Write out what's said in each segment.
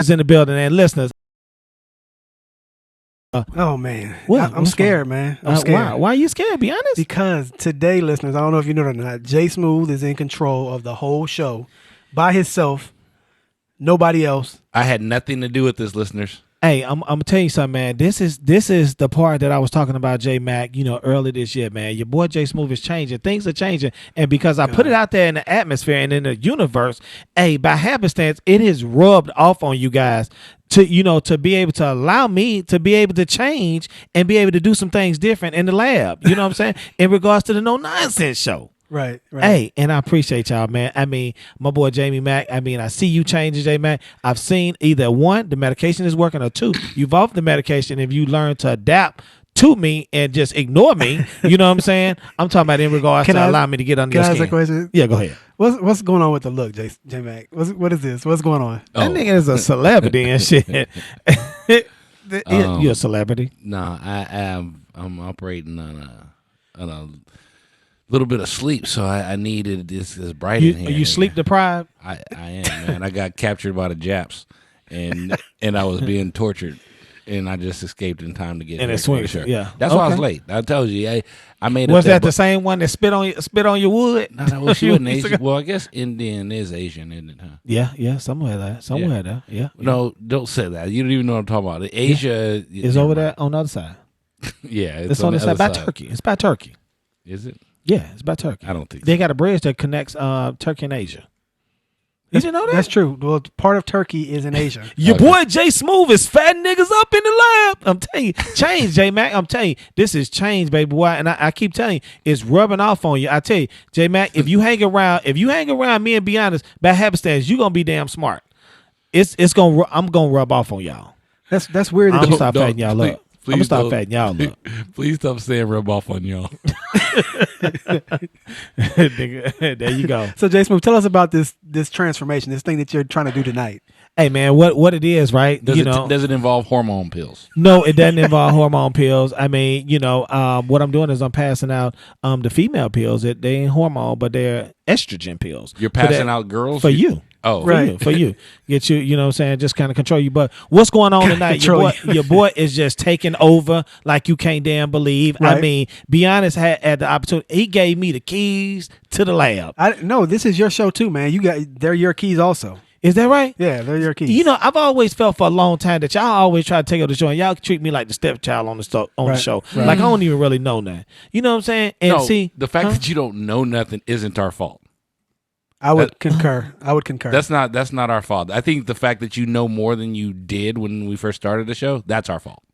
Is in the building and listeners. Oh man, What? I'm scared, man. I'm scared. Why are you scared? Be honest. Because today, listeners, I don't know if you know it or not, Jay Smooth is in control of the whole show by himself. Nobody else. I had nothing to do with this, listeners. Hey, I'm gonna tell you something, man. This is the part that I was talking about, J Mac. Early this year, man. Your boy Jay Smooth is changing. Things are changing, and because I put it out there in the atmosphere and in the universe, hey, by happenstance, it has rubbed off on you guys to be able to allow me to be able to change and be able to do some things different in the lab. You know what I'm saying? In regards to the No Nonsense Show. Right. Hey, and I appreciate y'all, man. I mean, my boy Jamie Mack. I mean, I see you changing, J Mac. I've seen either one, the medication is working, or two, you've off the medication. If you learn to adapt to me and just ignore me, you know what I'm saying? I'm talking about in regards to allow me to get under your skin. Can I ask a question? Yeah, go ahead. What's going on with the look, J Mac? What is this? What's going on? That nigga is a celebrity and shit. You're a celebrity. No, I'm operating on a little bit of sleep, so I needed this bright in here. Are you sleep deprived? I am, man. I got captured by the Japs, and I was being tortured, and I just escaped in time to get in here. a swing. Sure. Yeah, that's why I was late. I told you, I made. Was that the same one that spit on your wood? No, well, she wasn't Asian. Well, I guess Indian is Asian, isn't it? Huh? Yeah, somewhere there. Yeah. No, don't say that. You don't even know what I'm talking about. Asia is over there on the other side. Yeah, it's on the side by Turkey. It's by Turkey. Is it? Yeah, it's by Turkey. I don't think they got a bridge that connects Turkey and Asia. Did you know that? That's true. Well, part of Turkey is in Asia. Your boy Jay Smooth is fatting niggas up in the lab. I'm telling you, change, J Mac. I'm telling you, this is change, baby boy. And I keep telling you, it's rubbing off on you. I tell you, J Mac, if you hang around me and be honest, by happenstance, you gonna be damn smart. I'm gonna rub off on y'all. That's weird. I'm gonna stop fatting y'all up. I'm gonna stop fatting y'all up. Please stop saying rub off on y'all. There you go. So Jay Smooth, tell us about this transformation, this thing that you're trying to do tonight. Hey man, what it is, right? Does it involve hormone pills? No, it doesn't involve hormone pills. I mean, what I'm doing is I'm passing out the female pills. They ain't hormone, but they're estrogen pills. You're passing out girls for you. Oh, right. For you. Get you know what I'm saying, just kind of control you. But what's going on tonight? Your boy is just taking over like you can't damn believe. Right. I mean, be honest, had the opportunity. He gave me the keys to the lab. No, this is your show too, man. They're your keys also. Is that right? Yeah, they're your keys. I've always felt for a long time that y'all always try to take over the show, and y'all treat me like the stepchild on the show. Right. Like I don't even really know that. You know what I'm saying? And see, the fact that you don't know nothing isn't our fault. I would concur. That's not our fault. I think the fact that you know more than you did when we first started the show, that's our fault.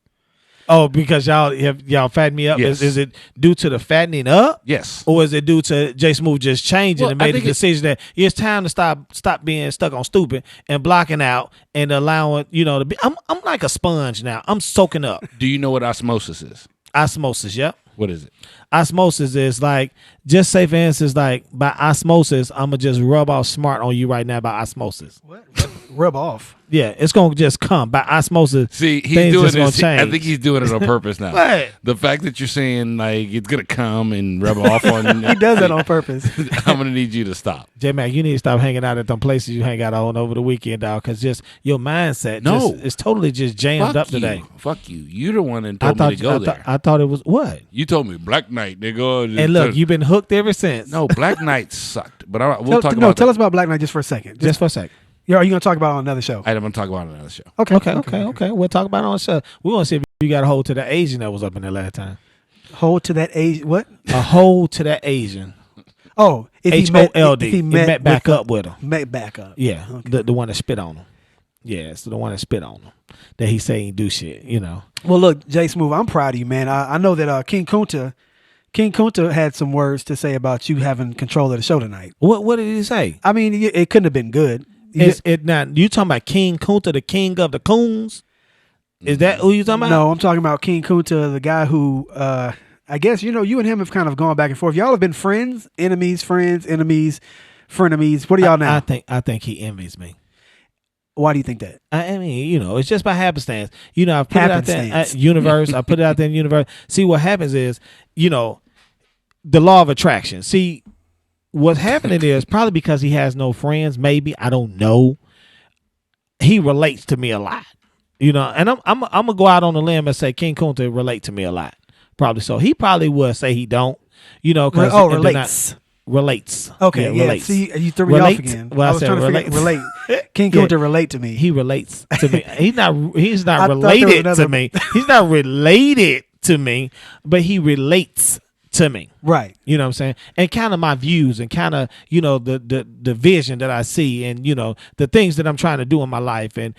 Oh, because y'all fattened me up. Yes. Is it due to the fattening up? Yes. Or is it due to Jay Smooth just changing and made the decision that it's time to stop being stuck on stupid and blocking out and allowing to be? I'm like a sponge now. I'm soaking up. Do you know what osmosis is? Osmosis, yep. What is it? Osmosis is like, just say for instance, like by osmosis, I'm gonna just rub off smart on you right now by osmosis. What? Rub off? Yeah, it's gonna just come by osmosis. See, he's doing this. I think he's doing it on purpose now. What? The fact that you're saying like it's gonna come and rub off on you, he does that on purpose. I'm gonna need you to stop. J Mac, you need to stop hanging out at them places you hang out on over the weekend, dog. Because just your mindset, it's totally just jammed up today. Fuck you. You're the one that told me to go there. I thought it was what? You told me Black Knight, nigga. And look, you've been hooked ever since. No, Black Knight sucked. But we'll talk about. Tell us about Black Knight just for a second. Just for a second. Are you going to talk about it on another show? I'm going to talk about it on another show. Okay. We'll talk about it on the show. We want to see if you got a hold to the Asian that was up in there last time. Hold to that Asian? What? A hold to that Asian. Oh, HOLD. He met back up with him. Met back up. Yeah, okay. the one that spit on him. Yeah, it's the one that spit on him. That he say he do shit, Well, look, Jay Smooth, I'm proud of you, man. I know that King Kunta had some words to say about you having control of the show tonight. What did he say? I mean, it couldn't have been good. You talking about King Kunta, the king of the coons? Is that who you talking about? No, I'm talking about King Kunta, the guy who, I guess, you and him have kind of gone back and forth. Y'all have been friends, enemies, frenemies. What are y'all now? I think he envies me. Why do you think that? I mean, it's just by happenstance. I've put it out there universe. I put it out there in the universe. See, what happens is, the law of attraction. See, what's happening is probably because he has no friends. Maybe, I don't know. He relates to me a lot, and I'm gonna go out on a limb and say King Kunta relate to me a lot. Probably so. He probably would say he don't, because relates. Relates. Okay, yeah. Relates. See, you threw me off again. Well, I was trying to relate. King Kunta relate to me. He relates to me. He's not I related to me. He's not related to me, but he relates to me. Right. You know what I'm saying? And kind of my views and kind of, the vision that I see and, the things that I'm trying to do in my life and,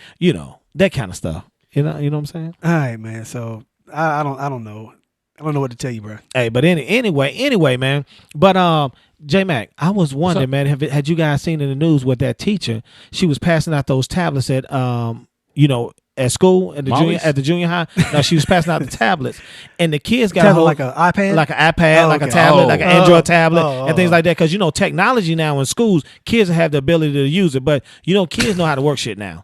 that kind of stuff. You know what I'm saying? All right, man. So I don't know. I don't know what to tell you, bro. Hey, but anyway, man. But J Mac, I was wondering, man, had you guys seen in the news with that teacher? She was passing out those tablets at at school at the junior high. No, she was passing out the tablets, and the kids got like an iPad, like a tablet, like an Android tablet, and things like that. Because technology now in schools, kids have the ability to use it, but kids know how to work shit now.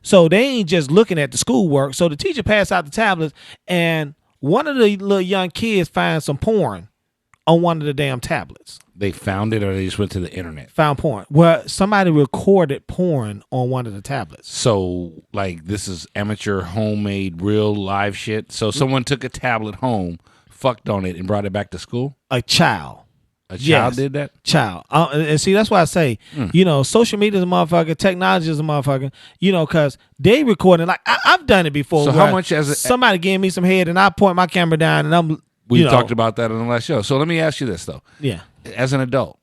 So they ain't just looking at the schoolwork. So the teacher passed out the tablets, and one of the little young kids finds some porn on one of the damn tablets. They found it, or they just went to the internet? Found porn. Well, somebody recorded porn on one of the tablets. So, this is amateur, homemade, real live shit. So someone took a tablet home, fucked on it, and brought it back to school? A child. A child did that? Child. And see, that's why I say, social media is a motherfucker, technology is a motherfucker, because they recording. Like, I've done it before. So how much somebody gave me some head and I point my camera down and we talked about that on the last show. So let me ask you this, though. Yeah. As an adult,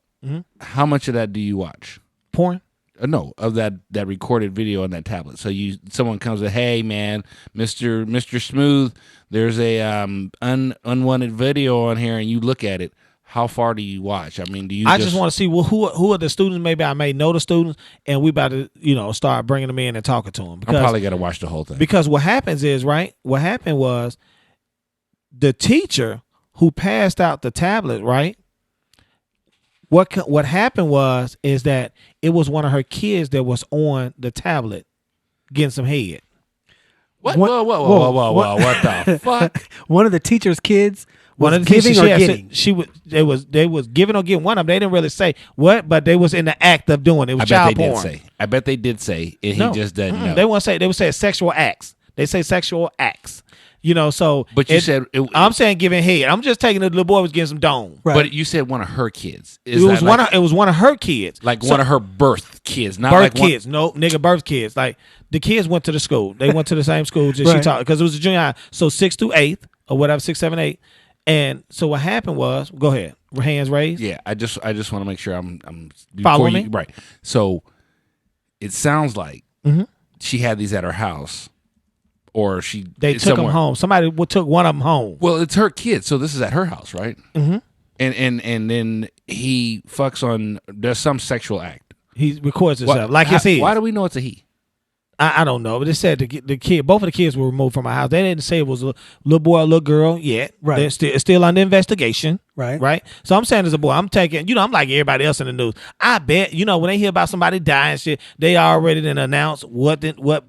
how much of that do you watch? Porn? No, of that recorded video on that tablet. So someone comes and, hey man, Mr. Smooth, there's a unwanted video on here, and you look at it. How far do you watch? I mean, I just want to see who are the students? Maybe I may know the students, and we about to start bringing them in and talking to them. I'm probably gonna watch the whole thing. Because what happens is, right? What happened was the teacher who passed out the tablet, right? What happened is that it was one of her kids that was on the tablet getting some head. What? Whoa! What the fuck? One of the teacher's kids was giving or getting. They was giving or getting. One of them, they didn't really say what, but they was in the act of doing it. It was child porn. I bet they did say, and he just doesn't know. They won't say. They would say sexual acts. They say sexual acts. So. But you said I'm saying giving head. I'm just taking the little boy was getting some dome. Right. But you said one of her kids. It was one of her kids. Like one of her birth kids, not birth kids. No, nigga, birth kids. Like the kids went to the school. They went to the same school. Just she taught because it was a junior high. So 6th through 8th or whatever, 6, 7, 8. And so what happened was, go ahead, hands raised. Yeah, I just want to make sure I'm following me. Right. So it sounds like she had these at her house. Or they took them home. Somebody took one of them home. Well, it's her kid, so this is at her house, right? Mm-hmm. And then he fucks on. There's some sexual act. He records himself like his head. Why do we know it's a he? I don't know, but it said the kid. Both of the kids were removed from my house. They didn't say it was a little boy or little girl yet. Right. They're still under investigation. Right. Right. So I'm saying as a boy, I'm taking. I'm like everybody else in the news. I bet when they hear about somebody dying, shit, they already done announced what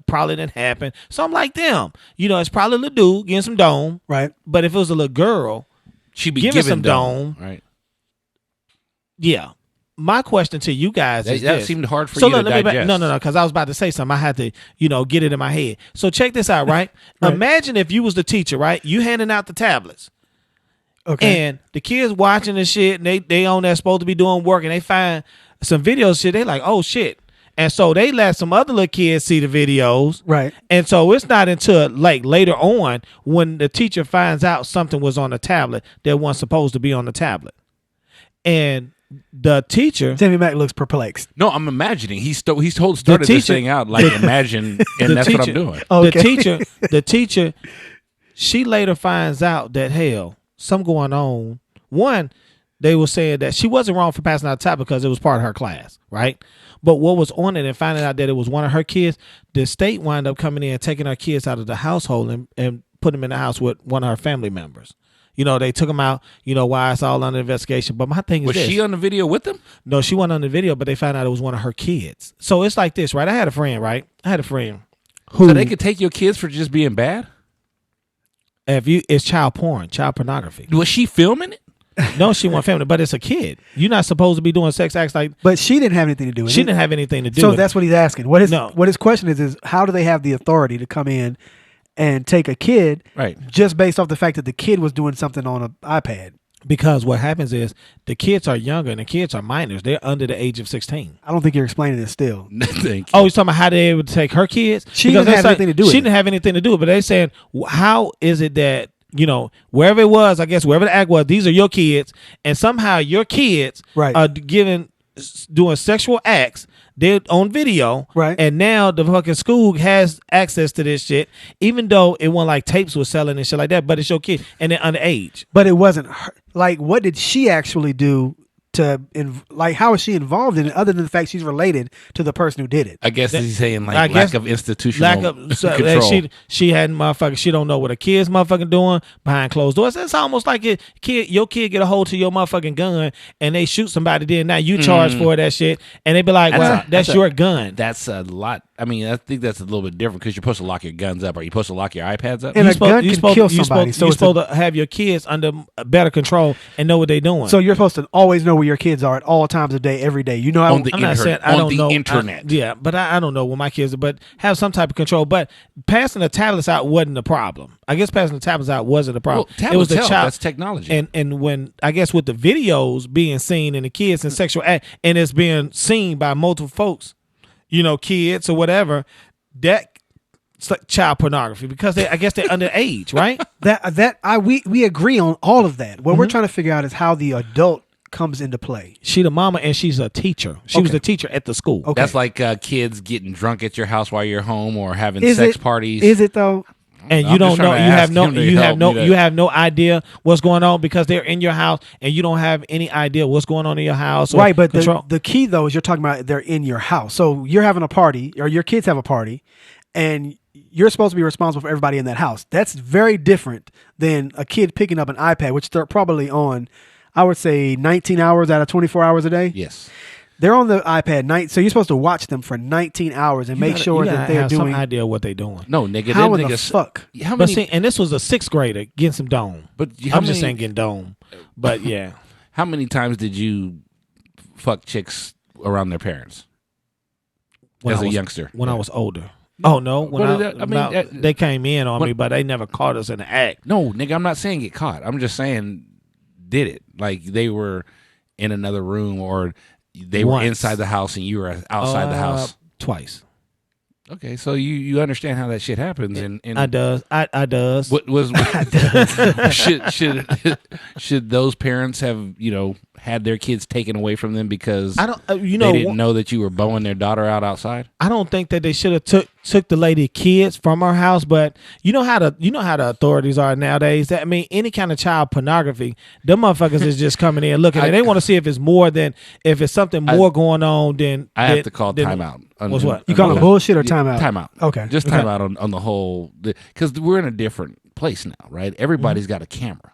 probably didn't happen. So I'm like them. It's probably a little dude getting some dome. Right. But if it was a little girl, she'd be giving some dome. Right. Yeah. My question to you guys is that this. seemed hard for you to digest. No, because I was about to say something. I had to, get it in my head. So check this out, right? Right. Imagine if you was the teacher, right? You handing out the tablets. Okay. And the kids watching this shit, and they on there supposed to be doing work, and they find some videos shit. They like, oh shit. And so they let some other little kids see the videos. Right. And so it's not until later on when the teacher finds out something was on the tablet that wasn't supposed to be on the tablet. And the teacher, Jamie Mack looks perplexed. No, I'm imagining he started this thing out like imagine, and that's what I'm doing. Okay. The teacher, she later finds out that hell, something going on. One, they were saying that she wasn't wrong for passing out the tablet because it was part of her class, right? But what was on it and finding out that it was one of her kids, the state wound up coming in and taking her kids out of the household and put them in the house with one of her family members. They took them out, why it's all under investigation. But my thing is was she on the video with them? No, she wasn't on the video, but they found out it was one of her kids. So it's like this, right? I had a friend who... So they could take your kids for just being bad? It's child porn, child pornography. Was she filming it? No, she want family, but it's a kid. You're not supposed to be doing sex acts like. But she didn't have anything to do with it. She didn't have anything to do So with that's it. what he's asking. What his question is how do they have the authority to come in and take a kid Right. just based off the fact that the kid was doing something on an iPad? Because what happens is the kids are younger and the kids are minors. They're under the age of 16. I don't think you're explaining it still. Thank you. Oh, he's talking about how they able to take her kids? She Because didn't they're have saying- anything to do with She it. didn't have anything to do with it. But they saying, how is it that, wherever it was, I guess, wherever the act was, these are your kids. And somehow your kids Right. are doing sexual acts. They're on video. Right. And now the fucking school has access to this shit, even though it wasn't like tapes was selling and shit like that, but it's your kid and they're underage. But it wasn't her. Like, what did she actually do how is she involved in it other than the fact she's related to the person who did it? I guess he's saying I lack guess- of institutional That control. she hadn't motherfucking, she don't know what her kids motherfucking doing behind closed doors. It's almost like your kid get a hold to your motherfucking gun and they shoot somebody, then now you charge for that shit and they be like, that's your gun. That's a lot. I mean, I think that's a little bit different because you're supposed to lock your guns up. Are you supposed to lock your iPads up? And a gun can kill somebody. So you're supposed to have your kids under better control and know what they're doing. So you're supposed to always know where your kids are at all times of day, every day. You know how On the I'm not internet. saying I On don't the know. internet. Yeah, but I don't know where my kids are, but have some type of control. But passing the tablets out wasn't the problem. I guess passing the tablets out wasn't the problem. Well, it was the tablets help. child. That's technology. And when I guess with the videos being seen and the kids and sexual act and it's being seen by multiple folks, kids or whatever, it's like child pornography because I guess they're underage, right? we agree on all of that. What Mm-hmm. we're trying to figure out is how the adult comes into play. She the mama and she's a teacher. She was Okay. a teacher at the school. Okay. That's like kids getting drunk at your house while you're home or having Is sex it parties. Is it though? And I'm you don't just know, trying to you have ask no, him to you have help no, me you that- have no idea what's going on because they're in your house and you don't have any idea what's going on in your house. Or Right, but control. the key though is you're talking about they're in your house. So you're having a party or your kids have a party and you're supposed to be responsible for everybody in that house. That's very different than a kid picking up an iPad, which they're probably on, I would say 19 hours out of 24 hours a day. Yes. They're on the iPad so you're supposed to watch them for 19 hours and make sure that they're have doing some idea what they're doing. No, nigga. how them in the niggas, fuck. How But many? see, and this was a 6th grader getting some dome. but I'm just saying getting dome. But yeah, How many times did you fuck chicks around their parents when as I a was- youngster? when I was older. Oh no, But they came in on when- me, but they never caught us in the act. No, nigga. I'm not saying get caught. I'm just saying did it. Like they were in another room or they were Once. inside the house and you were outside the house. Twice. Okay, so you understand how that shit happens, and I does. what was should those parents have had their kids taken away from them because I don't. they didn't know that you were bowing their daughter out outside? I don't think that they should have took the lady kids from her house, but you know how the authorities are nowadays. That, I mean, any kind of child pornography, them motherfuckers is just coming in looking. And they want to see if it's more than if it's something more going on than. I have to call timeout. What's what? You call it bullshit or timeout? Timeout. Okay. Just timeout on the whole because we're in a different place now, right? Everybody's got a camera,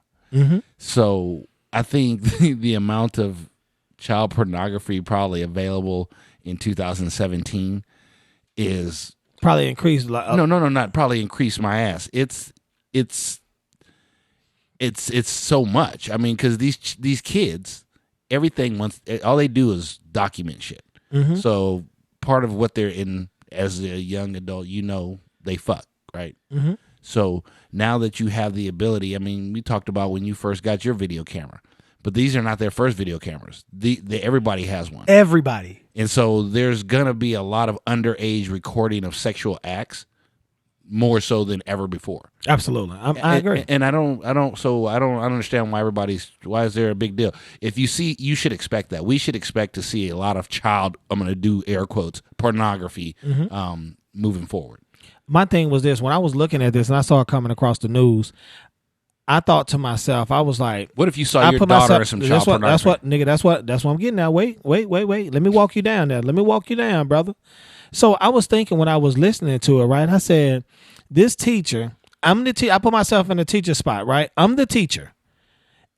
so I think the amount of child pornography probably available in 2017 is Probably increased. no, not probably increase my ass. It's so much. I mean, because these kids, everything all they do is document shit. So part of what they're in as a young adult, they fuck, right? So now that you have the ability, I mean, we talked about when you first got your video camera, but these are not their first video cameras. Everybody has one. Everybody. And so there's going to be a lot of underage recording of sexual acts more so than ever before. Absolutely. I agree. And I don't understand why is there a big deal? If you should expect that. We should expect to see a lot of child, I'm going to do air quotes, pornography moving forward. My thing was this: when I was looking at this and I saw it coming across the news, I thought to myself, I was like, What if you saw your daughter in some child pornography? That's what I'm getting at. Wait. Let me walk you down there. Let me walk you down, brother. So I was thinking when I was listening to it, right? I said, this teacher, I'm the teacher. I put myself in the teacher spot, right? I'm the teacher.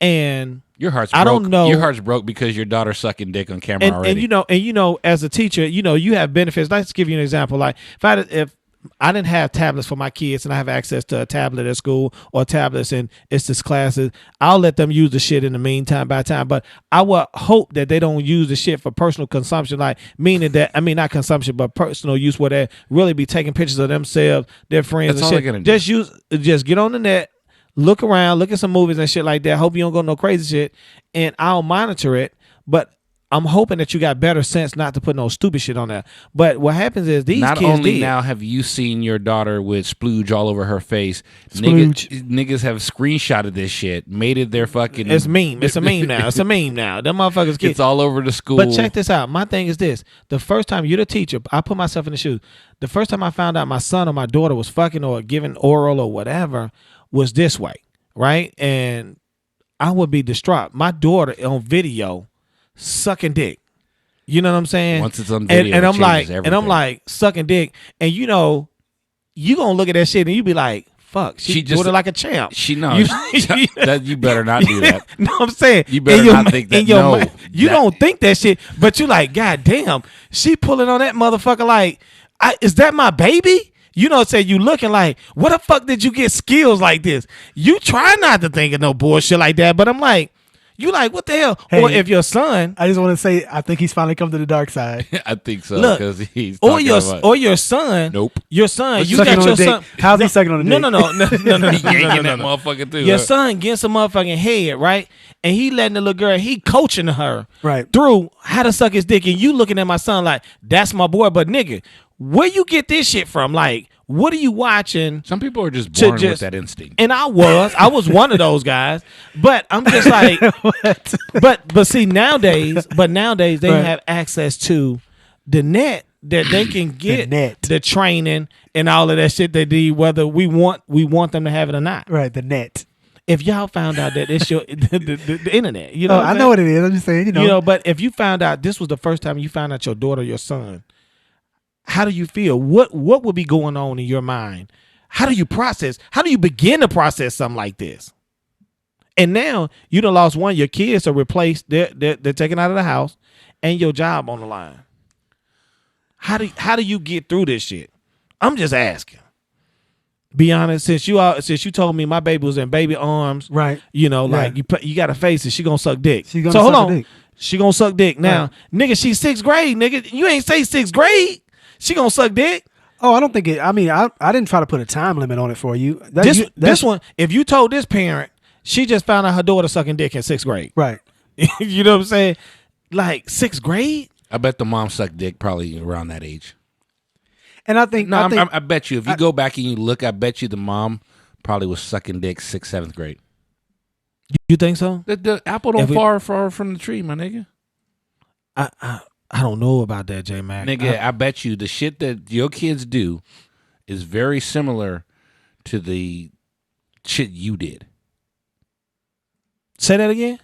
And Your heart's I broke. don't know. Your heart's broke because your daughter's sucking dick on camera already. and as a teacher, you have benefits. Let's give you an example. Like if I didn't have tablets for my kids, and I have access to a tablet at school or tablets in ISTIS classes. I'll let them use the shit in the meantime by time, but I would hope that they don't use the shit for personal consumption, like meaning that, I mean, not consumption, but personal use where they really be taking pictures of themselves, their friends That's all and they're shit. gonna do. Just get on the net, look around, look at some movies and shit like that. Hope you don't go no crazy shit, and I'll monitor it, but I'm hoping that you got better sense not to put no stupid shit on there. But what happens is these Not kids only did. now have you seen your daughter with splooge all over her face, Splooge. niggas have screenshotted this shit, made it their fucking. It's meme. It's a meme now. It's a meme now. Them motherfuckers kids. It's all over the school. But check this out. My thing is this. The first time you're the teacher, I put myself in the shoes. The first time I found out my son or my daughter was fucking or giving oral or whatever was this way, right? And I would be distraught. My daughter on video sucking dick. You know what I'm saying? Once it's on video, and it I'm like, changes and I'm everything. like sucking dick, and you know, you gonna look at that shit and you be like, "Fuck, she She just- doing it like a champ." She knows. That you better not do that. No, I'm saying You better in your- not think that, in your no, mind, you that- don't think that shit, but you like, God damn, she pulling on that motherfucker like, is that my baby? You know, say you looking like, what the fuck did you get skills like this? You try not to think of no bullshit like that, but I'm like, you like, what the hell? Hey. Or if your son, I just want to say, I think he's finally come to the dark side. I think so Look, because he's or talking your about, or your son, Nope. your son, you Sucking got on your the dick. son. How's he sucking on the No, dick? no, no, no, no, no, no, He yanking no, no, that no. motherfucker too. Your huh? son getting some motherfucking head, right? And he letting the little girl, he coaching her Right. through how to suck his dick. And you looking at my son like, that's my boy. But nigga, where you get this shit from? Like, what are you watching? Some people are just To born with just- that instinct. And I was one of those guys. But I'm just like, but see, nowadays they Right. have access to the net that they can get net. the training and all of that shit they need, whether we want them to have it or not. Right, the net. If y'all found out that it's your the internet, you know, Oh, what I I'm know what it is. I'm just saying, saying? You know, but if you found out this was the first time you found out your daughter, or your son, how do you feel? What would be going on in your mind? How do you process? How do you begin to process something like this? And now you done lost one. Your kids are replaced. They're taken out of the house, and your job on the line. How do you get through this shit? I'm just asking. Be honest. Since you told me my baby was in baby arms, Right. You know, Yeah. like you got to face it. She gonna suck dick. She gonna so hold suck on. her dick. She gonna suck dick. Now, nigga, she's 6th grade. Nigga, you ain't say 6th grade. She gonna suck dick. Oh, I don't think it. I mean, I didn't try to put a time limit on it for you. This one, if you told this parent, she just found out her daughter sucking dick in 6th grade. Right. You know what I'm saying? Like 6th grade. I bet the mom sucked dick probably around that age. And I think, No, I think I bet you if you go back and you look, I bet you the mom probably was sucking dick 6th, 7th grade. You think so? The apple don't If we- fall far from the tree, my nigga. I don't know about that, J Mac. Nigga, I bet you the shit that your kids do is very similar to the shit you did. Say that again.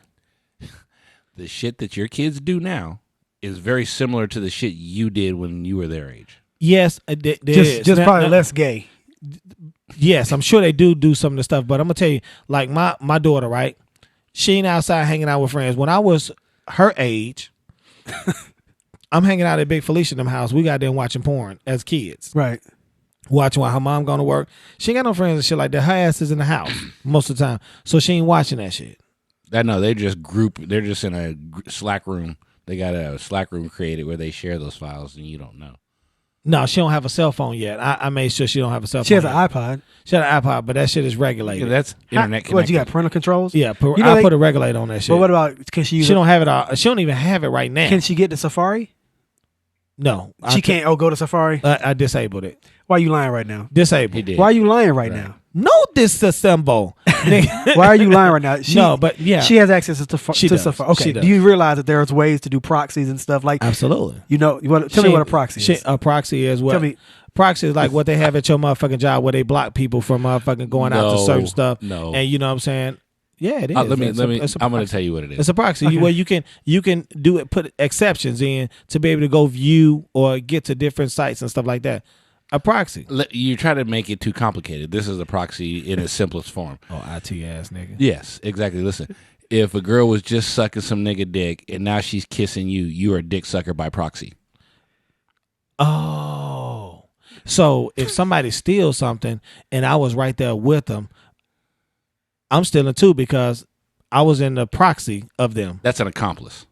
The shit that your kids do now is very similar to the shit you did when you were their age. Yes, there is. just Now- probably now- less gay. Yes, I'm sure they do some of the stuff, but I'm gonna tell you, like my daughter, right? She ain't outside hanging out with friends. When I was her age, I'm hanging out at Big Felicia in them house. We got them watching porn as kids, Right. watching while her mom going to work. She ain't got no friends and shit like that. Her ass is in the house most of the time, so she ain't watching that shit. I know they're just They're just in a Slack room. They got a Slack room created where they share those files, and you don't know. No, she don't have a cell phone yet. I made sure she don't have a cell phone. She has an yet. iPod. She had an iPod, but that shit is Yeah, regulated. that's internet connected. What, you got parental controls? Yeah, You know I they- put a regulator on that shit. But what about, can she use she it? don't have it all. She don't even have it right now. Can she get to Safari? No, She can't go to Safari? I disabled it. Why are you lying right now? Disabled. He did. Why are you lying right, Right. now? No disassemble. Nigga. Why are you lying right now? She, No, but yeah. She has access to She does. Safari. Okay. She does. Do you realize that there's ways to do proxies and stuff like? Absolutely. You know, tell me what a proxy is. A proxy is what? Tell me. Proxy is like what they have at your motherfucking job where they block people from motherfucking going out to No, certain stuff. no. And you know what I'm saying? Yeah, it is. Let me. It's a I'm going to proxy. tell you what it is. It's a proxy Okay. where you can do it, put exceptions in to be able to go view or get to different sites and stuff like that. A proxy. You try to make it too complicated. This is a proxy in its simplest form. Oh, IT ass nigga. Yes, exactly. Listen, if a girl was just sucking some nigga dick and now she's kissing you, you are a dick sucker by proxy. Oh. So if somebody steals something and I was right there with them, I'm stealing too because I was in the proxy of them. That's an accomplice.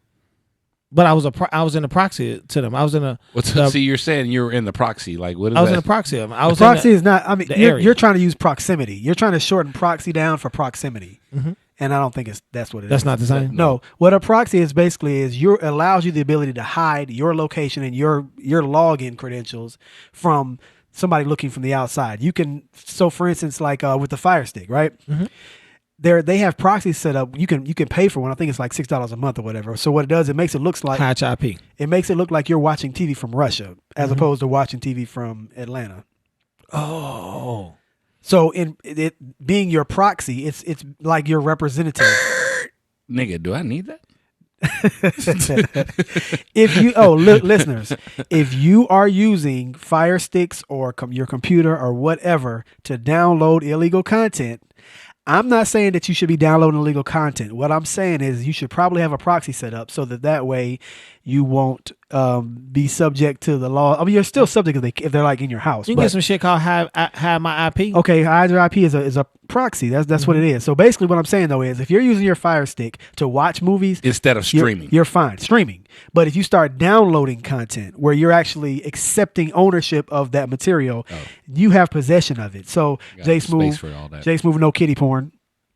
But I was in the proxy to them. I was in a. See, you're saying you're in the proxy. Like, what is I was that? in the proxy of them. I was Proxy in is not. I mean, the you're, area. you're trying to use proximity. You're trying to shorten proxy down for proximity, Mhm. and I don't think that's what it is. That's not the same. No, what a proxy is basically is allows you the ability to hide your location and your login credentials from somebody looking from the outside. You can. So, for instance, like with the Fire Stick, right? Mhm. They have proxies set up. You can pay for one. I think it's like $6 a month or whatever. So what it does, it makes it looks like High IP. it makes it look like you're watching TV from Russia as Mm-hmm. opposed to watching TV from Atlanta. Oh. So in it being your proxy, it's like your representative. Nigga, do I need that? If you listeners, if you are using Fire Sticks or your computer or whatever to download illegal content, I'm not saying that you should be downloading illegal content. What I'm saying is you should probably have a proxy set up so that way you won't be subject to the law. I mean, you're still subject if they're like in your house. You can but- get some shit called Hide My IP. Okay, hide your IP is a proxy. That's what it is. So basically, what I'm saying though is, if you're using your Fire Stick to watch movies Instead of you're- streaming. you're fine streaming. But if you start downloading content where you're actually accepting ownership of that material, you have possession of it. So Got Jay space Smooth, for all that. Jay Smooth, no kitty porn.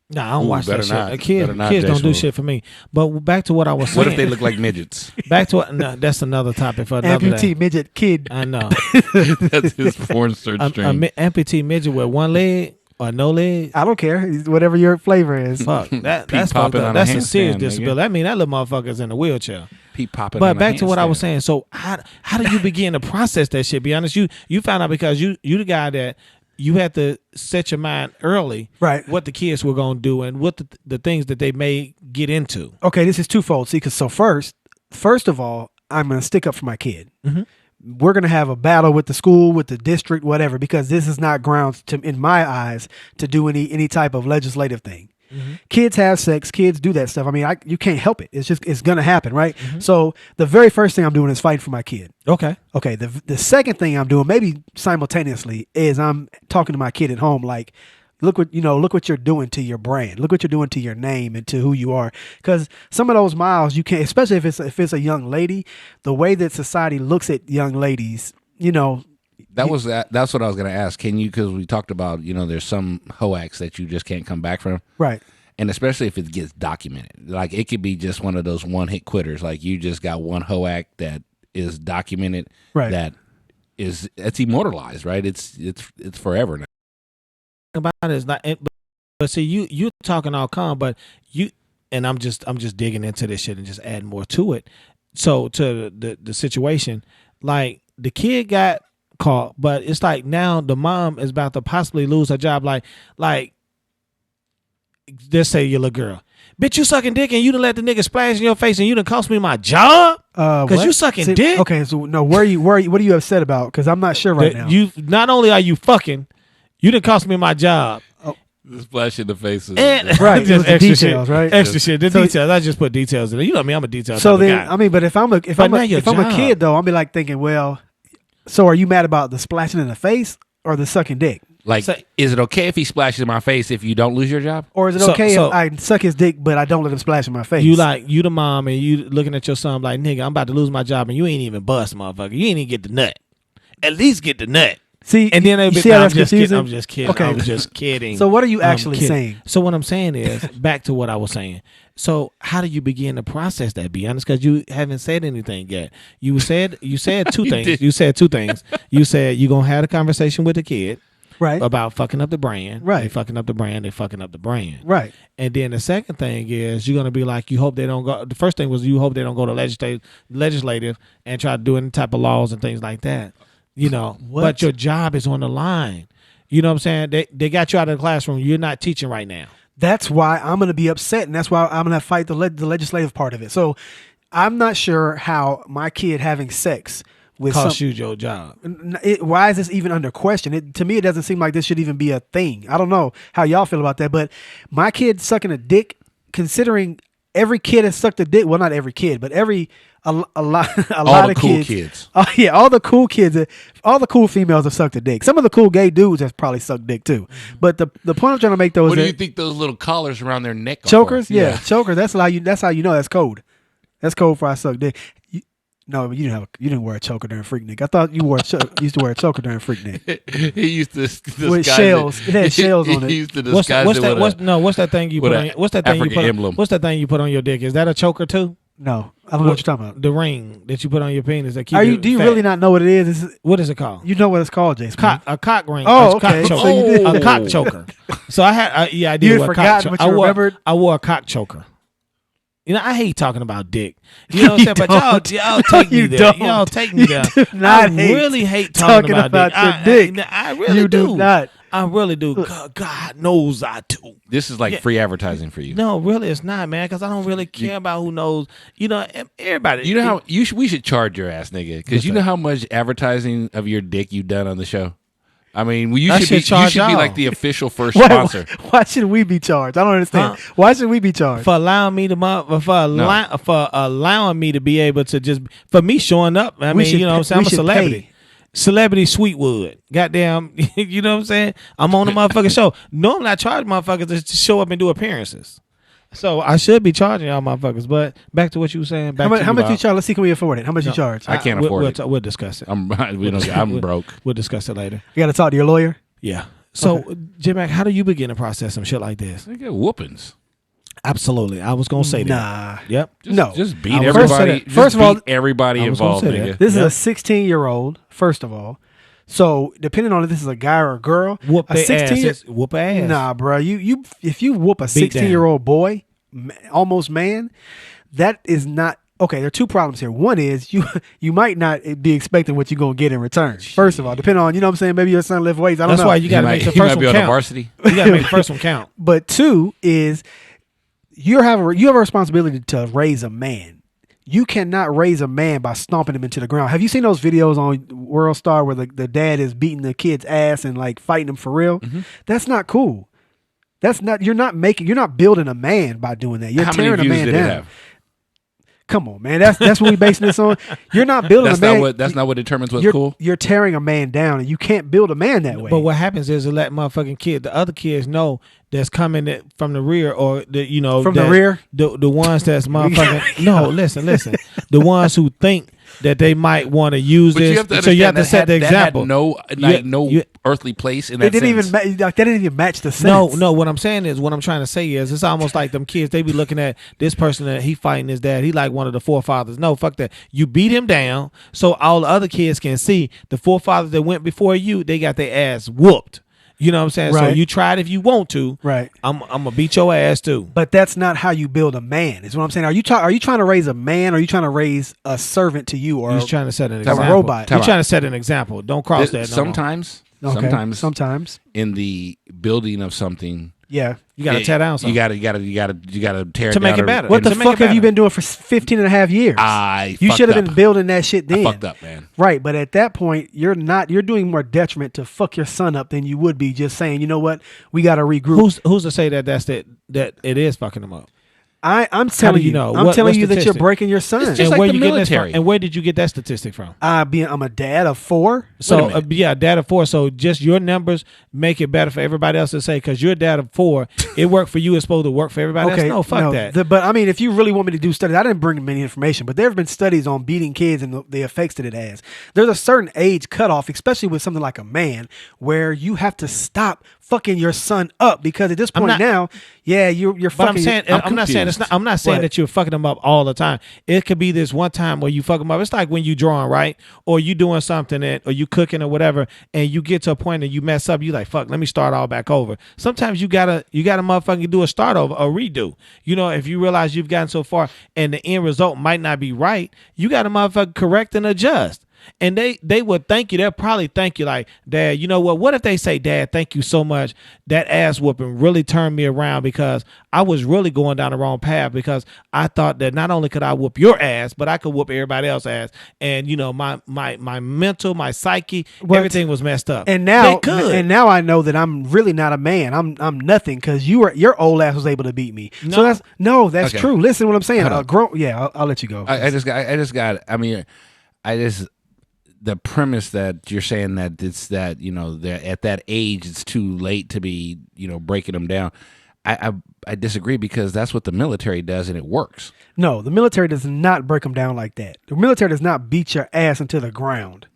Nah, I don't Ooh, watch that better shit. not. Better not, Kids Jay don't do Smooth. shit for me. But back to what I was saying. What if they look like midgets? Back to what? No, that's another topic for another Amputee, day. midget, kid. I know. That's his porn search string. Amputee midget with one leg or no leg. I don't care. Whatever your flavor is. Fuck that. Pete That's fucked popping up. on a That's a serious handstand, nigga. disability. I mean, that little motherfucker's in a wheelchair. Pete popping. But on a back to what I was handstand. saying. So how do you begin to process that shit? Be honest, you found out because you the guy that you had to set your mind early, Right. what the kids were gonna do and what the things that they may get into. Okay, this is twofold. See, because first of all, I'm going to stick up for my kid. Mhm. We're going to have a battle with the school, with the district, whatever, because this is not grounds in my eyes, to do any type of legislative thing. Kids have sex. Kids do that stuff. I mean, you can't help it. It's going to happen, right? So the very first thing I'm doing is fighting for my kid. Okay. Okay. The second thing I'm doing, maybe simultaneously, is I'm talking to my kid at home, like, look what you're doing to your brand. Look what you're doing to your name and to who you are. Because some of those miles you can't, especially if it's a young lady, the way that society looks at young ladies, That's what I was going to ask. Can you? Because we talked about there's some hoax that you just can't come back from. right. And especially if it gets documented, like it could be just one of those one-hit quitters. Like you just got one hoax that is documented, Right. it's immortalized, right? It's forever now. About it is not, but see, you talking all calm, but I'm just digging into this shit and just adding more to it. So to the situation, like the kid got caught, but it's like now the mom is about to possibly lose her job. Like let's say your little girl, bitch, you sucking dick and you done let the nigga splash in your face and you done cost me my job because What? you sucking dick. Okay, so no, what are you upset about? Because I'm not sure right That now. you not only are you fucking, you done cost me my job. The splash in the faces. And Right, just the extra details, shit, right? Extra shit. The So- details. I just put details in it. You know me. I'm a detail. So type of then, guy. I mean, but if I'm a now your job. kid though, I'll be like thinking, well, so are you mad about the splashing in the face or the sucking dick? Like, So- is it okay if he splashes in my face if you don't lose your job? Or is it So- okay so- if I suck his dick but I don't let him splash in my face? You the mom and you looking at your son like, nigga, I'm about to lose my job and you ain't even bust, motherfucker. You ain't even get the nut. At least get the nut. see, And then you see how that's confusing? I'm just kidding. Okay. I'm just kidding. So what are you I'm actually kidding. saying? So what I'm saying is back to what I was saying. So how do you begin to process that? Be honest, because you haven't said anything yet. You said two things. did. You said two things. You said you're gonna have a conversation with the kid Right, about fucking up the brand. Right. They fucking up the brand. They fucking up the brand. right, And then the second thing is you're gonna be like, you hope they don't go. The first thing was you hope they don't go to legislative and try to do any type of laws and things like that. What? But your job is on the line. You know what I'm saying? They got you out of the classroom. You're not teaching right now. That's why I'm going to be upset, and that's why I'm going to fight the legislative part of it. So I'm not sure how my kid having sex with Cost some, you your job. why is this even under question? To me, it doesn't seem like this should even be a thing. I don't know how y'all feel about that, but my kid sucking a dick, considering every kid has sucked a dick. Well, not every kid, but a lot All of the cool kids. kids. Oh yeah, all the cool kids, all the cool females have sucked a dick. Some of the cool gay dudes have probably sucked dick too. But the point I'm trying to make though is What do that you think those little collars around their neck are chokers, for? yeah, chokers. That's how you know that's code. That's code for I suck dick. No, but you didn't wear a choker during Freaknik. I thought you used to wear a choker during Freaknik. He used to disguise With shells. It had shells on it. He used to What's disguise what's it that? with What's that thing you with put a on? What's that thing you African put? emblem. What's that thing you put on your dick? Is that a choker too? No, I don't know what you're talking about. The ring that you put on your penis that keep. Do you fat. really not know what it is? What is it called? You know what it's called, Jason? A cock ring. Oh, A cock okay. choker. So you did. A cock choker. So I had, I did. You had wear a cock forgotten, choker. but you remembered? I wore a cock choker. You know, I hate talking about dick. You know what I'm saying? But y'all take me You there. don't. Y'all take me You there. do not I hate really hate talking about dick. your dick. I really You do. do not. I really do. God knows I do. This is like free advertising for you. No, really, it's not, man. Because I don't really care about who knows. You know, everybody. You know how we should charge your ass, nigga, because What's you know that? how much advertising of your dick you've done on the show. I mean, you I should should be charge y'all. like the official first Why, sponsor. why should we be charged? I don't understand. Why should we be charged? for allowing me to for allowing me to be able to just for me showing up. I mean, should you know what I'm saying? we I'm a should celebrity. pay. Celebrity Sweetwood. Goddamn, you know what I'm saying? I'm on the motherfucking show. Normally I charge motherfuckers to show up and do appearances. So I should be charging y'all motherfuckers. But back to what you were saying. How much you charge? Let's see, can we afford it? How much you charge? I can't afford it. We'll discuss it. I'm broke. We'll discuss it later. You got to talk to your lawyer. Yeah. So, J-Mac, how do you begin to process some shit like this? They get whoopings. Absolutely. I was going to say that. Nah. Yep. Just beat I was everybody. gonna First of all, everybody I was gonna involved, say that. nigga. This Yep. is a 16-year-old, first of all. So depending on if this is a guy or a girl, Whoop a their 16 ass. Whoop ass. Nah, bro. You if you whoop a Beat down. 16-year-old boy, almost man, that is not okay. There are two problems here. One is you might not be expecting what you're gonna get in return. First of all, depending on, you know what I'm saying, maybe your son lift weights. I don't That's know. why you got to make the He might first be one on the count. varsity. You got to make the first one count. But two is you have a responsibility to raise a man. You cannot raise a man by stomping him into the ground. Have you seen those videos on World Star where the dad is beating the kid's ass and like fighting him for real? Mm-hmm. That's not cool. You're not building a man by doing that. You're How many tearing a views man did it down. have? Come on, man. That's what we basing this on. You're not building That's a man. not what. That's not what determines what's you're, cool. You're tearing a man down, and you can't build a man that way. But what happens is it let motherfucking kid, the other kids know that's coming from the rear or the From the rear? the ones that's motherfucking no listen the ones who think that they might want to use But this. you have to So you have to understand set the that had example. no earthly place in They that didn't sense. even they didn't even match the sense. No. What I'm saying is, what I'm trying to say is, it's almost like them kids. They be looking at this person that he fighting his dad. He like one of the forefathers. No, fuck that. You beat him down, so all the other kids can see the forefathers that went before you. They got their ass whooped. You know what I'm saying? So Right. you tried if you want to. Right. I'm gonna beat your ass too. But that's not how you build a man. Is what I'm saying. Are you trying to raise a man? Or are you trying to raise a servant to you, or You're trying to set an a example. robot? You're Time trying to set an example. Don't cross that. No more. Sometimes, sometimes, in the building of something, yeah. You got to tear down something. You gotta tear To it make down it better. What To the make it fuck have you better. been doing for 15 and a half years? You should have been building that shit then. I fucked up, man. Right, but at that point, you're doing more detriment to fuck your son up than you would be just saying, you know what, we got to regroup. Who's to say that that it is fucking them up? I'm telling you you, know? I'm What telling you that you're statistic? breaking your son. Just And like where the you getting this from? military. And where did you get that statistic from? I'm a dad of 4. So minute. yeah, dad of 4. So just your numbers make it better for everybody else to say, because you're a dad of 4. It worked for you. It's supposed to work for everybody else. No, fuck that. But I mean, if you really want me to do studies, I didn't bring many information, but there have been studies on beating kids and the effects that it has. There's a certain age cutoff, especially with something like a man, where you have to stop fucking your son up, because at this point not- now, yeah, you're But fucking. I'm saying, I'm not saying it's not. I'm not saying What? that you're fucking them up all the time. It could be this one time where you fuck them up. It's like when you drawing, right, or you doing something or you cooking or whatever, and you get to a point and you mess up. You like, fuck, let me start all back over. Sometimes you gotta motherfucking do a start over, a redo. You know, if you realize you've gotten so far and the end result might not be right, you gotta motherfucking correct and adjust. And they would thank you. They'll probably thank you like, Dad, you know what if they say, Dad, thank you so much. That ass whooping really turned me around because I was really going down the wrong path because I thought that not only could I whoop your ass, but I could whoop everybody else's ass. And my mental, my psyche, everything was messed up. And now, they could. and now I know that I'm really not a man. I'm nothing because your old ass was able to beat me. No. So that's Okay. true. Listen to what I'm saying. Hold on. I'll let you go. The premise that you're saying that it's that, they're at that age, it's too late to be, breaking them down. I disagree because that's what the military does and it works. No, the military does not break them down like that. The military does not beat your ass into the ground.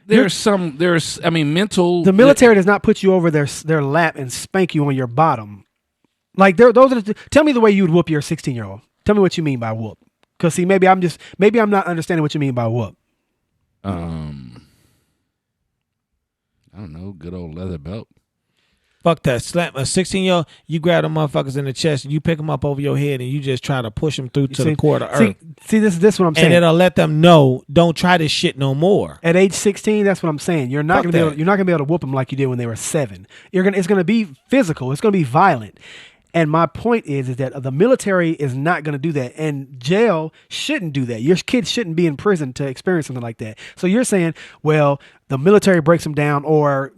Mental. The military does not put you over their lap and spank you on your bottom. Like those are tell me the way you would whoop your 16-year-old. Tell me what you mean by whoop. Because see, maybe I'm not understanding what you mean by whoop. I don't know, good old leather belt. Fuck that. Slap a 16-year-old, you grab them motherfuckers in the chest and you pick them up over your head and you just try to push them through to the core of the earth. See, this is what I'm saying. And it'll let them know, don't try this shit no more. At age 16, that's what I'm saying. You're not Fuck gonna that. be able to whoop them like you did when they were 7. It's gonna be physical. It's gonna be violent. And my point is that the military is not going to do that, and jail shouldn't do that. Your kids shouldn't be in prison to experience something like that. So you're saying, well, the military breaks them down, or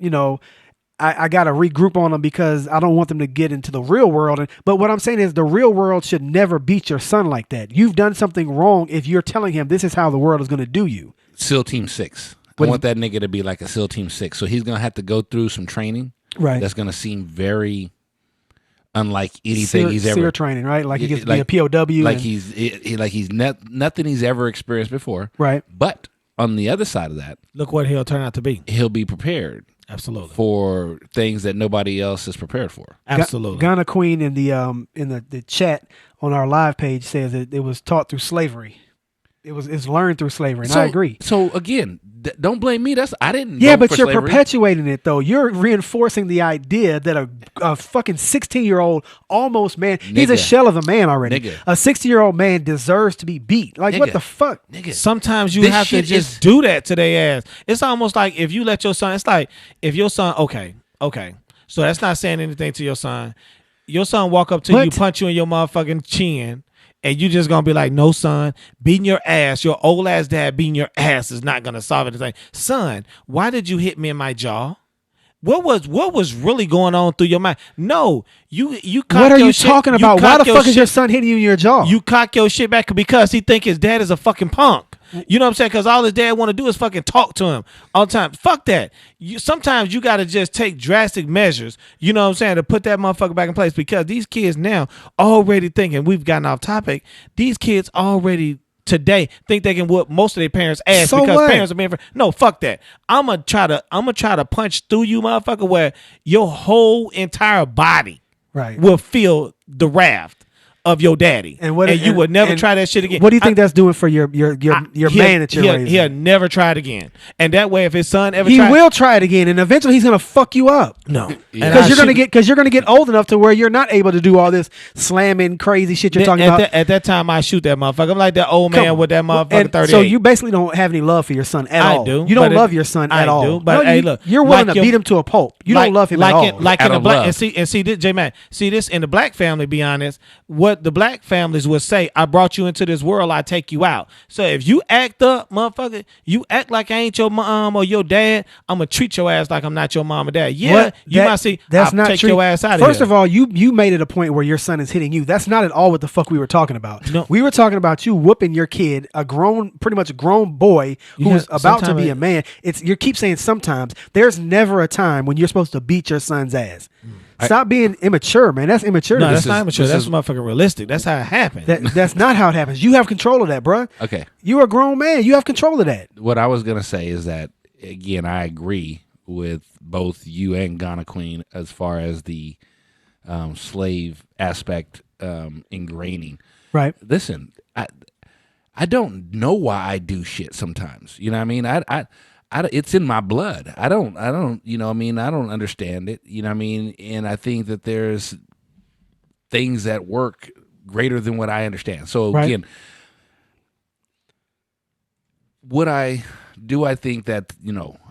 I got to regroup on them because I don't want them to get into the real world. But what I'm saying is the real world should never beat your son like that. You've done something wrong if you're telling him this is how the world is going to do you. SEAL Team 6. I want that nigga to be like a SEAL Team 6. So he's going to have to go through some training. Right. That's going to seem very unlike anything he's ever. SEER training, right? Like he gets to be a POW. Like he's nothing he's ever experienced before. Right. But on the other side of that, Look what he'll turn out to be. he'll be prepared Absolutely. for things that nobody else is prepared for. Absolutely. Ghana Queen in the chat on our live page says that it was taught through slavery. It's learned through slavery, and I agree. So again, don't blame me. I didn't. Yeah, vote but for you're slavery. perpetuating it though. You're reinforcing the idea that a fucking 16-year-old almost man, he's a Nigga. shell of a man already. Nigga. A 60-year-old man deserves to be beat. Like what Nigga. the fuck? Nigga, Sometimes you This have to shit just is- do that to their ass. It's almost like if you let your son, it's like if your son, okay. So that's not saying anything to your son. Your son walk up to you, What? punch you in your motherfucking chin, and you just gonna be like, no, son, beating your ass, your old ass dad beating your ass is not gonna solve anything. Son, why did you hit me in my jaw? What was really going on through your mind? No, you cock What are your you shit- talking you about? Why cock the fuck is shit- your son hitting you in your jaw? You cock your shit back because he think his dad is a fucking punk. You know what I'm saying? Because all his dad want to do is fucking talk to him all the time. Fuck that. Sometimes you got to just take drastic measures, you know what I'm saying, to put that motherfucker back in place because these kids now already thinking, we've gotten off topic, these kids already today think they can whoop most of their parents' ass So because what? parents are being no, fuck that. I'm gonna try to punch through you, motherfucker, where your whole entire body Right. will feel the wrath of your daddy, and you would never try that shit again. What do you think that's doing for your man that you're raising? He'll never try it again. And that way, if his son ever He try, will try it again, and eventually he's gonna fuck you up. no, Yeah. Because you're gonna get old enough to where you're not able to do all this slamming crazy shit you're talking about. At that time, I shoot that motherfucker. I'm like that old man Come- with that motherfucker and 38. So you basically don't have any love for your son at I all. do, You don't but love your son at I all. do, but No, hey, you- look, you're willing like to beat him to a pulp. You don't love him like at all. In Out the of black, love. and see this, J Man. See this in the black family. Be honest, what the black families would say: I brought you into this world, I take you out. So if you act up, motherfucker, you act like I ain't your mom or your dad, I'm gonna treat your ass like I'm not your mom or dad. Yeah, What? you That- might see. That's I'll not take true. your ass out of here. First of all, you made it a point where your son is hitting you. That's not at all what the fuck we were talking about. No. We were talking about you whooping your kid, pretty much a grown boy who's Yeah, about to sometime be a man. You keep saying sometimes. There's never a time when you're supposed to beat your son's ass. Stop being immature, man. That's immature. no, This that's is- not immature. this That's is- motherfucking realistic. That's how it happened. That's not how it happens. You have control of that, bruh. Okay. You're a grown man. You have control of that. What I was gonna say is that again, I agree with both you and Ghana Queen as far as the slave aspect ingraining. Right. Listen, I don't know why I do shit sometimes. You know what I mean? I it's in my blood. I don't, you know what I mean? I don't understand it. You know what I mean? And I think that there's things that work greater than what I understand. So Right. again, would I do I think that,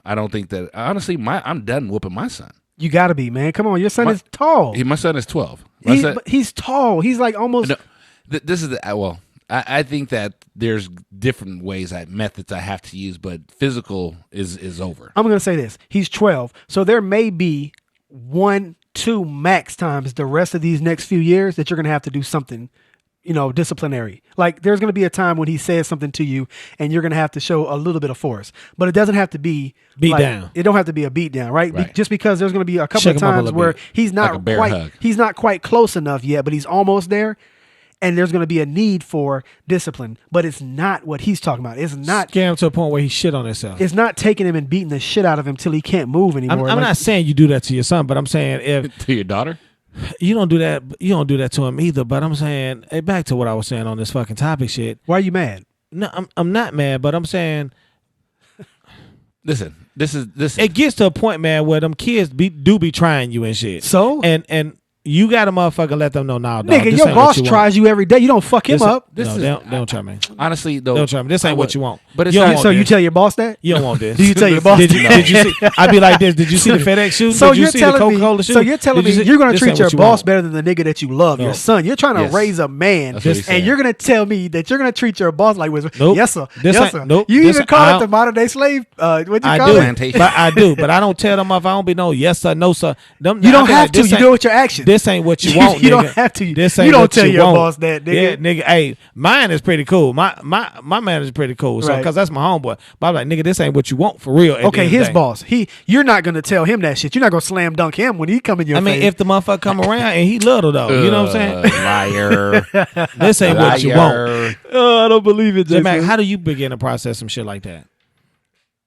I don't think that, honestly, I'm done whooping my son. You got to be, man. Come on. Your son is tall. My son is 12. He's tall. He's like almost. No, this is I think that there's different methods I have to use, but physical is over. I'm going to say this. He's 12. So there may be 1, 2 max times the rest of these next few years that you're going to have to do something, disciplinary. Like there's going to be a time when he says something to you and you're going to have to show a little bit of force, but it doesn't have to be beat down. It don't have to be a beat down, right? Right. Just because there's going to be a couple Shake of him up a times little where bit. he's Like a not bear quite, hug. he's not quite close enough yet, but he's almost there. And there's going to be a need for discipline, but it's not what he's talking about. It's not. Get him to a point where he shit on himself. It's not taking him and beating the shit out of him till he can't move anymore. I'm not saying you do that to your son, but I'm saying if To your daughter? you don't do that to him either. But I'm saying, hey, back to what I was saying on this fucking topic shit. Why are you mad? No, I'm not mad, but I'm saying Listen, this is it gets to a point, man, where them kids do be trying you and shit. So? and you got to motherfucker let them know now, dog. Nigga, this your ain't what boss you want. tries you every day. You don't fuck him This- up. This no, is- they don't try me. honestly though. Don't try me. This ain't what you want. But it's You don't not- want So you this. tell your boss that? You don't want this. Do you tell your boss? Did you see? I'd be like this. Did you see the FedEx shoes? So Did you you're see the telling Coca-Cola me. shoes? So you're telling Did me see- you're going to this treat ain't your what you boss want. better than the nigga that you love, No. your son. You're trying to Yes. raise a man, That's what he's and saying. you're going to tell me that you're going to treat your boss like with Nope. yes sir, This yes ain't- sir. nope. You This even call I it don't- the modern day slave. What you I call do, it? Plantation. but I do, but I don't tell them if I don't be no yes sir, no sir. Them, You I don't be have like, to. this You ain't- do it with your actions. This ain't what you You- want. you don't nigga. have to. This You ain't don't what tell you your want. boss that, nigga. Yeah, nigga. Hey, mine is pretty cool. My man is pretty cool. So Right. because that's my homeboy. But I'm like, nigga, this ain't what you want for real. at the Okay, end of the his day. boss. You're not going to tell him that shit. You're not going to slam dunk him when he come in your I mean, face. if the motherfucker come around and he little though, you know what I'm saying? Liar. This ain't what you want. Liar. oh, I don't believe it, J Jason. Mac, how do you begin to process some shit like that?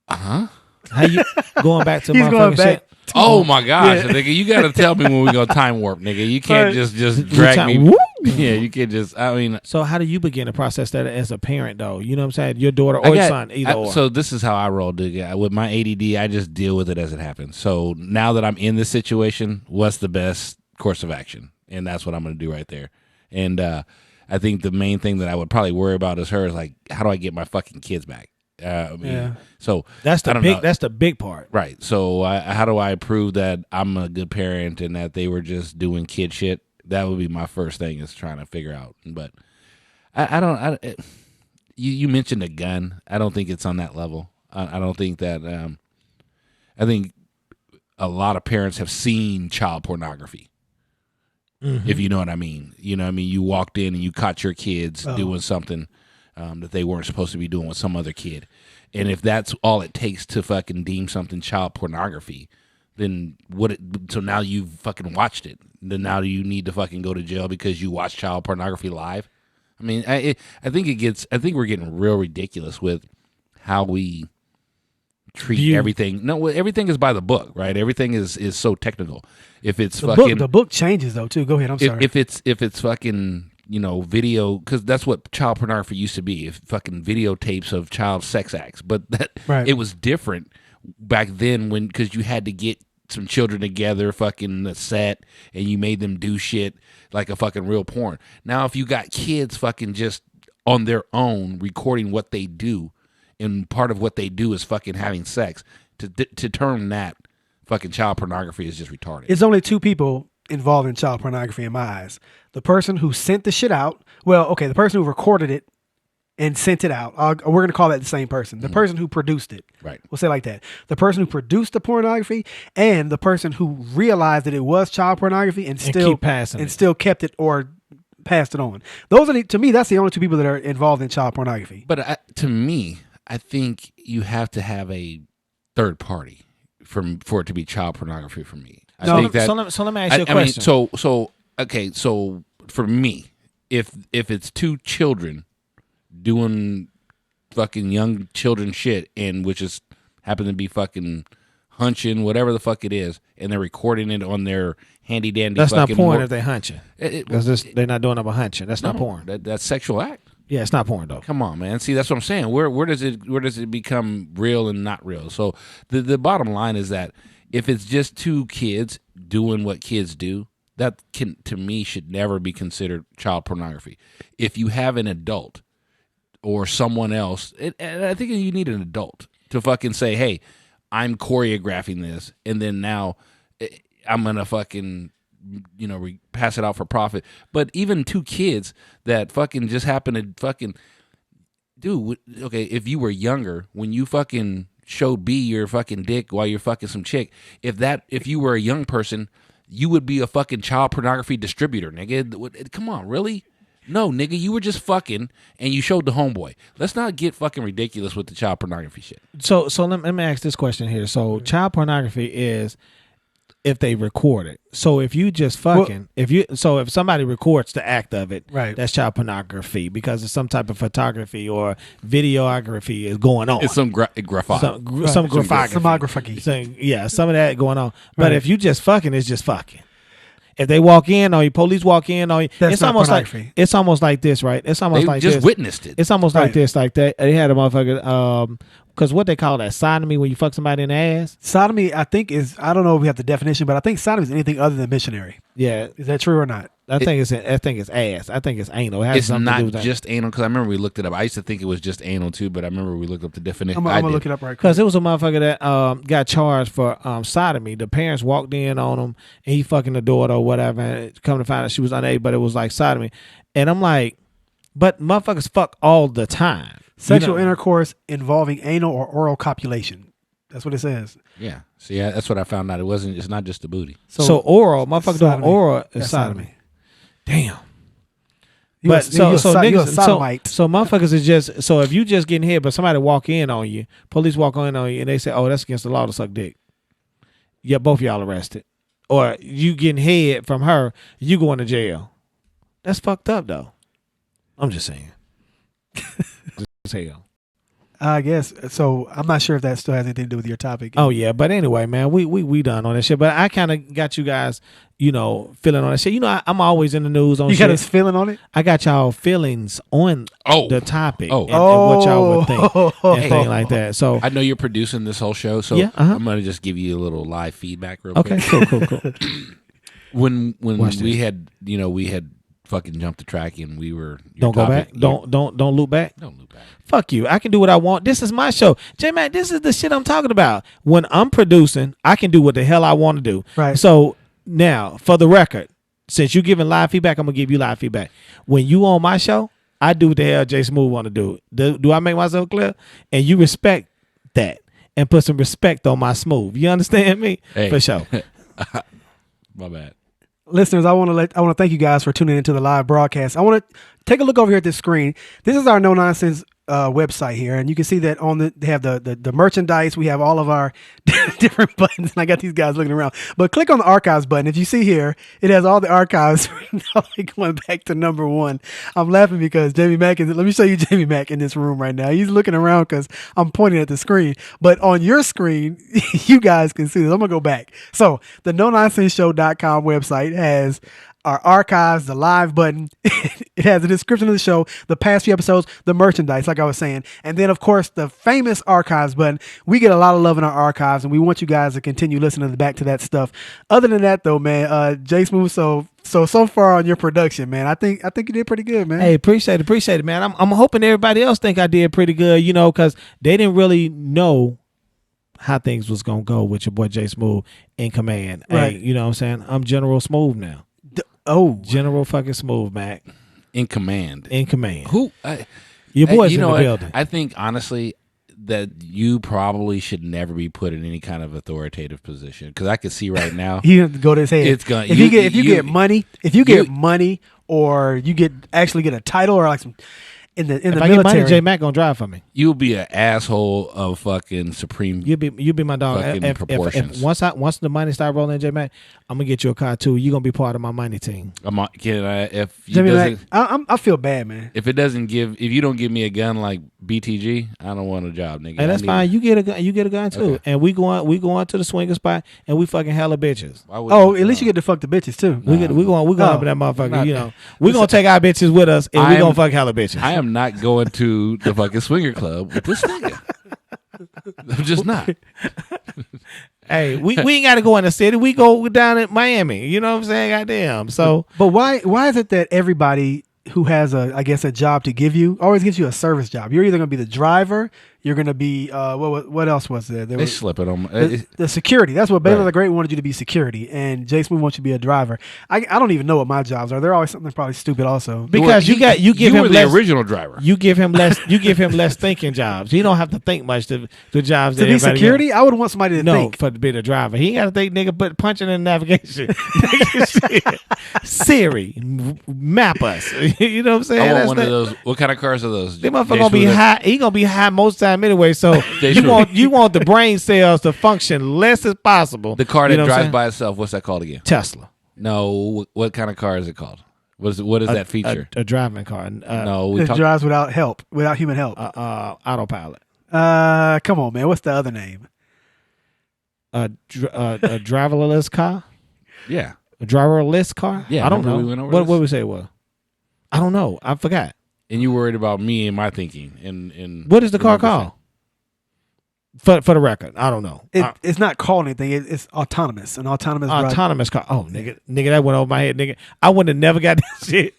Uh-huh. How you going back to He's motherfucking going back. shit? Oh my gosh, Yeah. nigga! You gotta tell me when we go time warp, nigga. You can't Right. just drag time- me. Woo! Yeah, you can't just. I mean, So how do you begin to process that as a parent though? You know what I'm saying? Your daughter I or got- son, either or. So this is how I roll, dude. With my ADD, I just deal with it as it happens. So now that I'm in this situation, what's the best course of action? And that's what I'm going to do right there. And I think the main thing that I would probably worry about is like, how do I get my fucking kids back? Yeah. So that's I the don't big. know. That's the big part. Right. So how do I prove that I'm a good parent and that they were just doing kid shit? That would be my first thing is trying to figure out. But you mentioned a gun. I don't think it's on that level. I don't think that. I think a lot of parents have seen child pornography. If you know what I mean. You know what I mean? You walked in and you caught your kids doing something that they weren't supposed to be doing with some other kid. And if that's all it takes to fucking deem something child pornography, then so now you've fucking watched it. Then now you need to fucking go to jail because you watched child pornography live. I mean, I think we're getting real ridiculous with how we treat everything. No, everything is by the book, right? Everything is so technical. If it's The book changes though too. Go ahead. I'm sorry. if it's fucking video, because that's what child pornography used to be, if fucking videotapes of child sex acts, but Right. it was different back then because you had to get some children together, fucking the set, and you made them do shit like a fucking real porn. Now if you got kids fucking just on their own recording what they do, and part of what they do is fucking having sex, to term that fucking child pornography is just retarded. It's only two people involved in child pornography in my eyes. The person who sent the shit out. Well, okay, the person who recorded it and sent it out. We're going to call that the same person. The person who produced it. Right. We'll say it like that. The person who produced the pornography and the person who realized that it was child pornography and still keep passing it. still kept it or passed it on. Those are to me, that's the only two people that are involved in child pornography. But to me, I think you have to have a third party for it to be child pornography for me. I think that. So let me ask you a question. So for me, if it's two children doing fucking young children shit, and which is happen to be fucking hunching, whatever the fuck it is, and they're recording it on their handy dandy. that's not fucking porn if they hunching. It- Because they're not doing it by hunching. That's not no, porn. That's sexual act. Yeah, it's not porn though. Come on, man. See, that's what I'm saying. Where does it become real and not real? So the bottom line is that if it's just two kids doing what kids do, that to me should never be considered child pornography. If you have an adult or someone else, and I think you need an adult to fucking say, hey, I'm choreographing this, and then now I'm gonna fucking pass it out for profit. But even two kids that fucking just happen to fucking dude. Okay, if you were younger when you fucking showed B your fucking dick while you're fucking some chick, if you were a young person, you would be a fucking child pornography distributor, nigga. Come on, really? No, nigga, you were just fucking and you showed the homeboy. Let's not get fucking ridiculous with the child pornography shit. So let me ask this question here. So child pornography is if they record it. So if you just fucking, if somebody records the act of it, right, that's child pornography because it's some type of photography or videography is going on. It's some graphography. Some graphography. Some of that going on. But if you just fucking, it's just fucking. If they walk in on you, police walk in on you, it's almost like this, right? It's almost they like just this. Witnessed it. It's almost like this, like that. They had a motherfucker, because what they call that, sodomy, when you fuck somebody in the ass. Sodomy, I think I don't know if we have the definition, but I think sodomy is anything other than missionary. Yeah, is that true or not? I think it's ass. I think it's anal. It's not just anal because I remember we looked it up. I used to think it was just anal too, but I remember we looked up the definition. I'm gonna look it up right quick. Because it was a motherfucker that got charged for sodomy. The parents walked in on him and he fucking the daughter or whatever. And come to find out she was unable, but it was like sodomy. And I'm like, but motherfuckers fuck all the time. Sexual intercourse involving anal or oral copulation. That's what it says. Yeah. See, that's what I found out. It's not just the booty. So oral, motherfucker doing oral is sodomy. Damn. But so motherfuckers is just, so if you just getting hit, but somebody walk in on you, police walk in on you, and they say, oh, that's against the law to suck dick. Yeah, both y'all arrested. Or you getting head from her, you going to jail. That's fucked up though. I'm just saying. Hell. I guess so. I'm not sure if that still has anything to do with your topic. Oh yeah, but anyway, man, we done on that shit. But I kind of got you guys, feeling on that shit. I'm always in the news on. You shit. got us feeling on it. I got y'all feelings on the topic and what y'all would think and things like that. So I know you're producing this whole show, so yeah, I'm gonna just give you a little live feedback real quick. Okay, cool. when we had fucking jumped the track and we were don't go back. Don't loop back. Don't loop back. Fuck you. I can do what I want. This is my show. J-Mac, this is the shit I'm talking about. When I'm producing, I can do what the hell I want to do. Right. So now, for the record, since you're giving live feedback, I'm going to give you live feedback. When you on my show, I do what the hell J Smooth want to do. Do I make myself clear? And you respect that and put some respect on my Smooth. You understand me? Hey. For sure. My bad. Listeners, I want to thank you guys for tuning into the live broadcast. I want to take a look over here at this screen. This is our No Nonsense website here, and you can see that they have the merchandise. We have all of our different buttons, and I got these guys looking around. But click on the archives button. If you see here, it has all the archives going back to number 1. I'm laughing because Jamie Mack let me show you Jamie Mack in this room right now. He's looking around because I'm pointing at the screen. But on your screen, you guys can see this. I'm gonna go back. So the NoNonsenseShow.com website has our archives, the live button. It has a description of the show, the past few episodes, the merchandise, like I was saying. And then, of course, the famous archives button. We get a lot of love in our archives, and we want you guys to continue listening back to that stuff. Other than that, though, man, J Smooth, so far on your production, man, I think you did pretty good, man. Hey, appreciate it, man. I'm hoping everybody else think I did pretty good, because they didn't really know how things was going to go with your boy J Smooth in command. Right. Hey, you know what I'm saying? I'm General Smooth now. General fucking Smooth, Mac. In command. Who? Your boy's in the building. I think, honestly, that you probably should never be put in any kind of authoritative position because I could see right now. You have to go to his head. It's gonna, if you get money, or you actually get a title or like some in the military. Get money, J Mac gonna drive for me. You'll be an asshole of fucking supreme. You'll be my dog. Proportions. If once the money start rolling, J Mac, I'm gonna get you a car too. You're gonna be part of my money team. I feel bad, man. If you don't give me a gun like BTG, I don't want a job, nigga. And that's fine. You get a gun. You get a gun too. Okay. And we going to the swinger spot and we fucking hella bitches. At least you get to fuck the bitches too. We going up in that motherfucker. We gonna take our bitches with us and we gonna fuck hella bitches. I am not going to the fucking swinger club with this nigga. I'm just not. Hey, we ain't got to go in the city. We go down at Miami. You know what I'm saying? Goddamn. So, but why is it that everybody who has a job to give you always gives you a service job? You're either going to be the driver, You're going to be what else was there? They slip it on. The security. That's what Baylor Right. the Great wanted you to be security, and Jay Smooth wants you to be a driver. I don't even know what my jobs are. They're always something probably stupid also. Because you give you him were less, the original driver. you give him less thinking jobs. He don't have to think much to jobs To that be everybody security, I would want somebody to else. No, think. for to be the driver, he ain't got to think, nigga. But punching in navigation, Shit. Siri, map us. You know what I'm saying? I want That's one not- of those. What kind of cars are those? That motherfucker Jay gonna be Smooth? high. He gonna be high most time anyway. So Jay you Smooth. want the brain cells to function less as possible. The car You that know what I'm drives saying? by itself. What's that called again? Tesla. No. What kind of car is it called? What is that feature? A driving car. No, we It talk. drives without help, without human help. Autopilot. Come on, man. What's the other name? A driverless car. Yeah. A driverless car. Yeah, I don't remember know. we went over What this? what we say it was? I don't know. I forgot. And you worried about me and my thinking. And What is the car called? For the record, I don't know. It's not called anything. It's autonomous. An autonomous drive. Autonomous car. Oh, nigga, that went over my head, nigga. I wouldn't have never got this shit.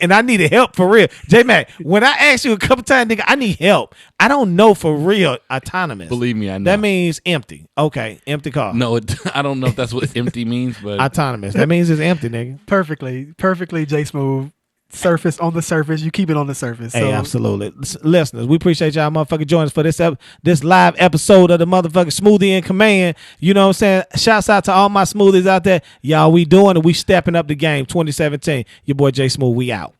And I needed help for real. J Mac, when I asked you a couple times, nigga, I need help. I don't know for real autonomous. Believe me, I know. That means empty. Okay, empty car. No, I don't know if that's what empty means, but Autonomous. That means it's empty, nigga. Perfectly, Jay Smooth. Surface on the surface. You keep it on the surface. So, Hey, absolutely. Listeners, we appreciate y'all motherfucking joining us for this live episode of the motherfucking Smoothie in Command. You know what I'm saying? Shouts out to all my smoothies out there. Y'all, we doing it. We stepping up the game 2017. Your boy Jay Smooth, we out.